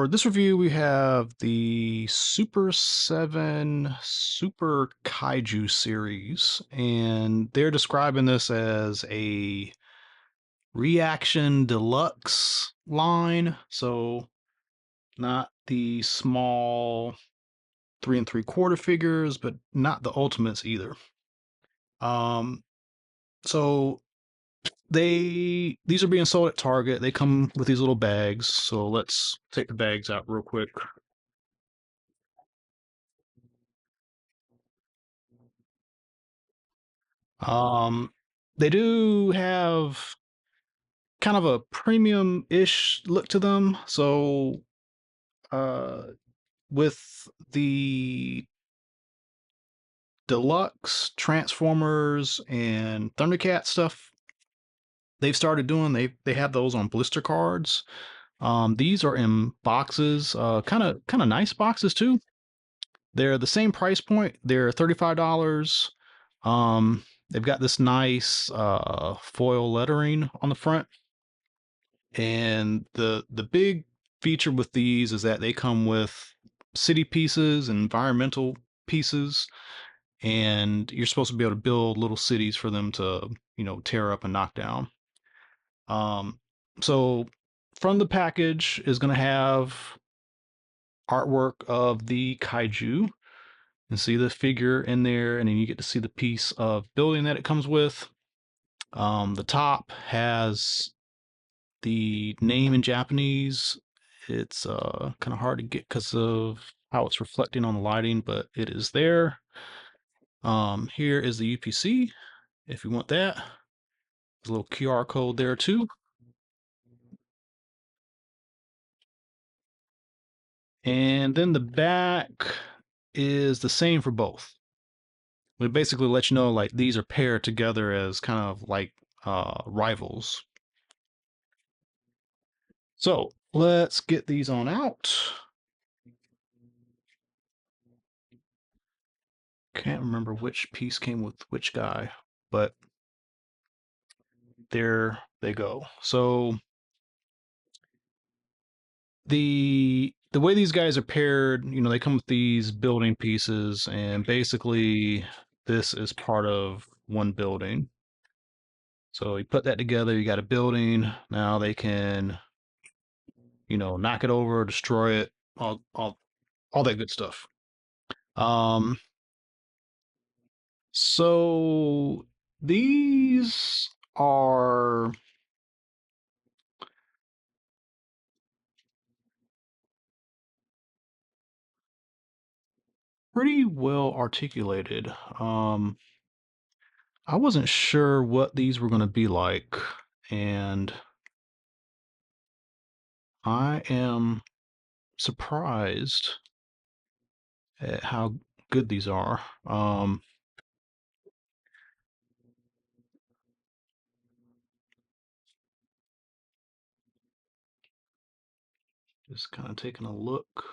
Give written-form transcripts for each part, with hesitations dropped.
For this review, we have the Super 7 Super Kaiju series, and they're describing this as a reaction deluxe line. So, not the small 3 3/4 figures, but not the ultimates either. Um, so these are being sold at Target. They come with these little bags. So let's take the bags out real quick. Um, they do have kind of a premium-ish look to them. So, uh, with the deluxe Transformers and Thundercat stuff, they've started doing. They have those on blister cards. These are in boxes, kind of nice boxes too. They're the same price point. They're $35. They've got this nice foil lettering on the front. And the big feature with these is that they come with city pieces and environmental pieces, and you're supposed to be able to build little cities for them to, tear up and knock down. Um, so from the package is going to have artwork of the kaiju and see the figure in there, and then you get to see the piece of building that it comes with. The top has the name in Japanese. It's kind of hard to get because of how it's reflecting on the lighting, but it is there. Here is the UPC if you want that. There's a little QR code there too. And then the back is the same for both. It basically lets you know like these are paired together as kind of like rivals. So let's get these on out. Can't remember which piece came with which guy, but there they go. So the way these guys are paired, they come with these building pieces, and basically this is part of one building. So you put that together, you got a building. Now they can, knock it over, destroy it, all that good stuff. Um, so these are pretty well articulated. I wasn't sure what these were going to be like, and I am surprised at how good these are. Just kind of taking a look.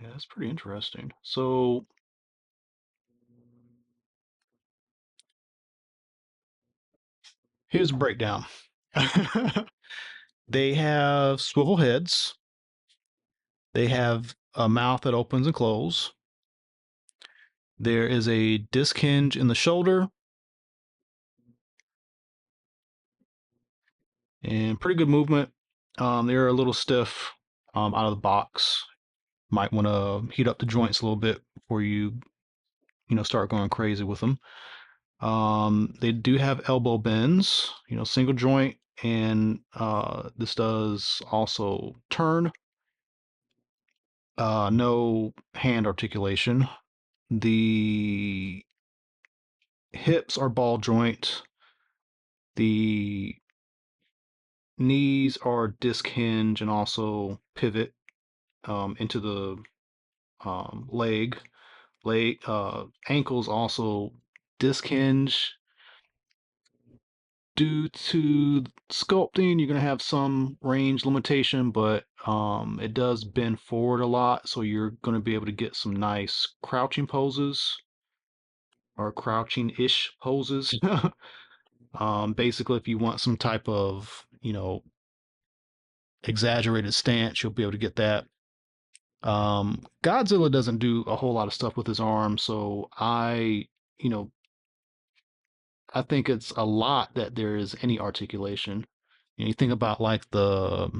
Yeah, it's pretty interesting. So here's a breakdown. They have swivel heads. They have a mouth that opens and closes. There is a disc hinge in the shoulder, and pretty good movement. They're a little stiff out of the box. Might want to heat up the joints a little bit before you start going crazy with them. They do have elbow bends, single joint, and this does also turn. No hand articulation. The hips are ball joint. The knees are disc hinge and also pivot into the leg. Ankles also disc hinge. Due to sculpting, you're going to have some range limitation, but it does bend forward a lot, so you're going to be able to get some nice crouching poses or crouching-ish poses. Basically, if you want some type of, exaggerated stance, you'll be able to get that. Godzilla doesn't do a whole lot of stuff with his arm, so you know, I think it's a lot that there is any articulation. You think about like the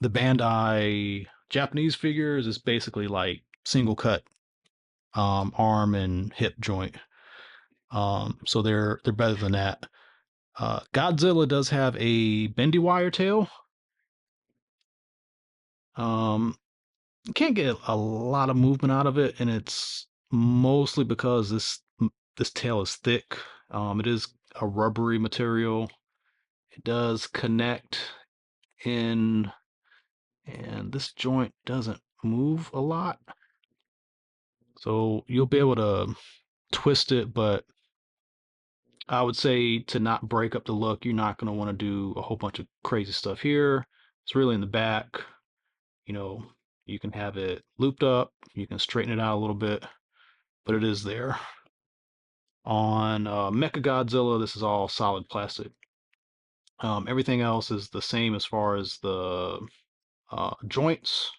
Bandai Japanese figures is basically like single cut arm and hip joint. So they're better than that. Godzilla does have a bendy wire tail. Um, you can't get a lot of movement out of it, and it's mostly because this tail is thick. It is a rubbery material. It does connect in, and this joint doesn't move a lot, so you'll be able to twist it, but I would say to not break up the look, you're not going to want to do a whole bunch of crazy stuff here. It's really in the back. You know, you can have it looped up, you can straighten it out a little bit, but it is there. On Mechagodzilla, this is all solid plastic. Everything else is the same as far as the joints.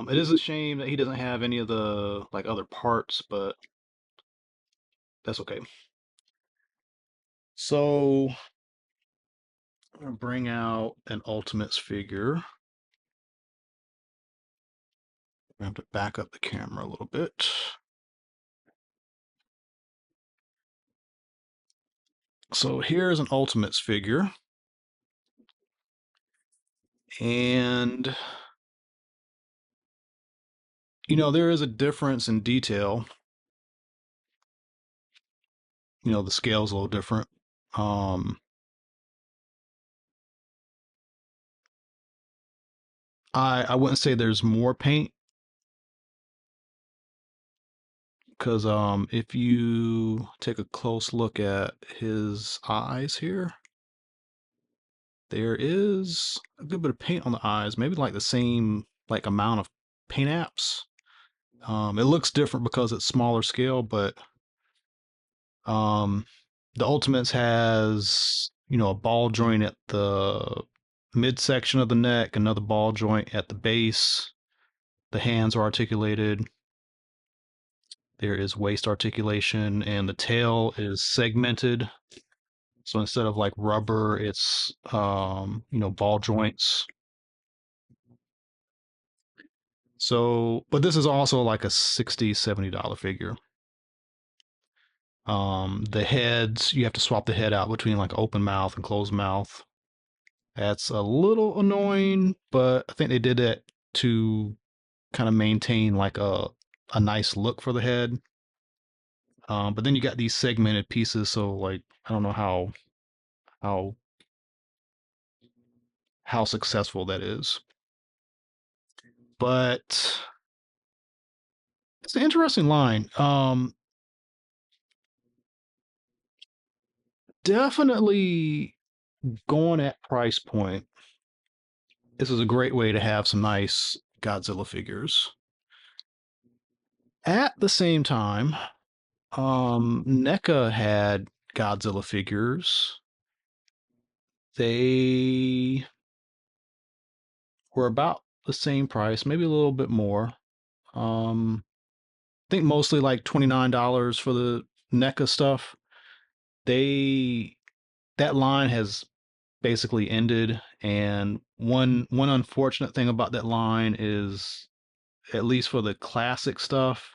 It is a shame that he doesn't have any of the like other parts, but that's okay. So I'm gonna bring out an Ultimates figure. I have to back up the camera a little bit. So here's an Ultimates figure. And, there is a difference in detail. The scale's a little different. Um, I wouldn't say there's more paint because if you take a close look at his eyes here, there is a good bit of paint on the eyes, maybe like the same like amount of paint apps. It looks different because it's smaller scale, but um, the Ultimates has a ball joint at the midsection of the neck, another ball joint at the base. The hands are articulated. There is waist articulation, and the tail is segmented. So instead of like rubber, it's ball joints. So, but this is also like a $60-$70 figure. The heads, you have to swap the head out between like open mouth and closed mouth. That's a little annoying, but I think they did it to kind of maintain like a nice look for the head. But then you got these segmented pieces, so like I don't know how how successful that is. But it's an interesting line. Definitely going at price point. This is a great way to have some nice Godzilla figures. At the same time, NECA had Godzilla figures. They were about the same price, maybe a little bit more. I think mostly like $29 for the NECA stuff. They that line has basically ended, and one unfortunate thing about that line is, at least for the classic stuff,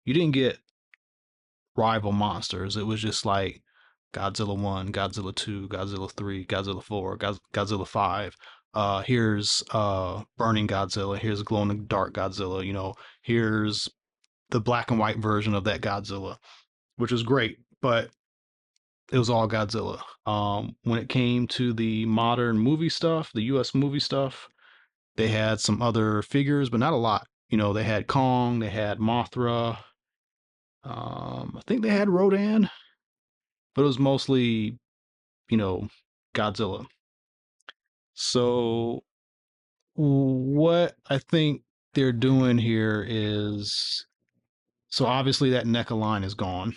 you didn't get rival monsters. It was just like Godzilla 1, Godzilla 2, Godzilla 3, Godzilla 4, Godzilla 5. Here's Burning Godzilla, here's Glow in the Dark Godzilla, here's the black and white version of that Godzilla, which was great, but it was all Godzilla. When it came to the modern movie stuff, the US movie stuff, they had some other figures, but not a lot. They had Kong, they had Mothra, I think they had Rodan, but it was mostly, you know, Godzilla. So what I think they're doing here is, so obviously that NECA line is gone.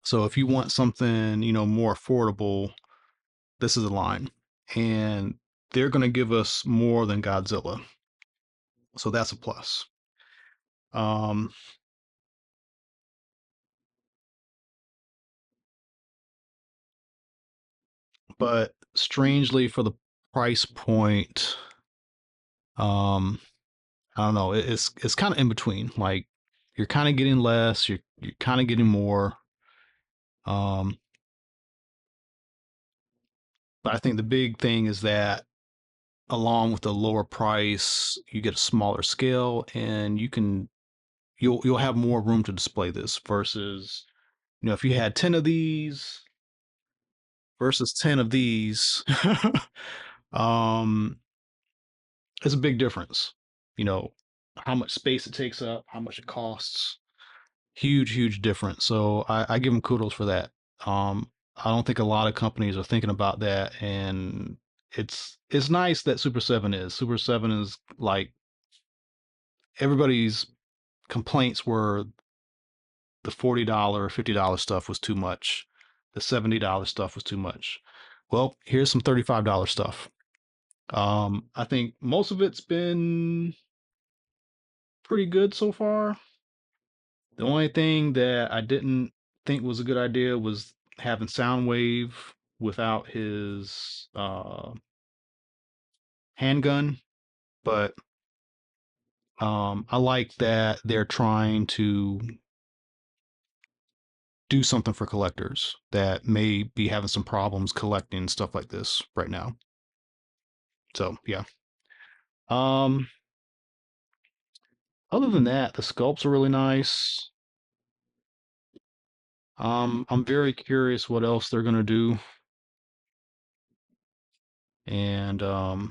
So if you want something, more affordable, this is a line. And they're going to give us more than Godzilla. So that's a plus. Um, but strangely for the price point, um, I don't know, it's kind of in between. Like you're kind of getting less, you're kind of getting more. Um, but I think the big thing is that along with the lower price, you get a smaller scale and you'll have more room to display this versus, if you had 10 of these versus 10 of these, um, it's a big difference. You know, how much space it takes up, how much it costs. Huge difference. So I give them kudos for that. I don't think a lot of companies are thinking about that, and it's nice that Super 7 is. Super 7 is like everybody's complaints were the $40, $50 stuff was too much. The $70 stuff was too much. Well, here's some $35 stuff. I think most of it's been pretty good so far. The only thing that I didn't think was a good idea was having Soundwave without his handgun, but I like that they're trying to do something for collectors that may be having some problems collecting stuff like this right now. So yeah. Um, Other than that, the sculpts are really nice. I'm very curious what else they're gonna do, and now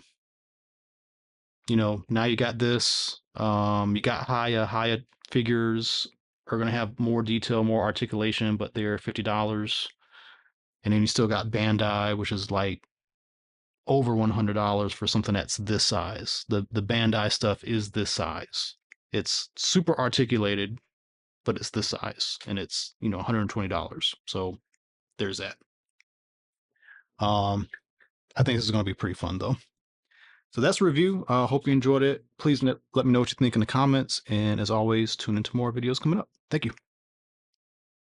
you got this. You got Haya. Haya figures are gonna have more detail, more articulation, but they're $50. And then you still got Bandai, which is like over $100 for something that's this size. The Bandai stuff is this size. It's super articulated, but it's this size, and it's $120. So there's that. Um, I think this is going to be pretty fun though. So that's a review. Hope you enjoyed it. Please let me know what you think in the comments. And as always, tune into more videos coming up. Thank you.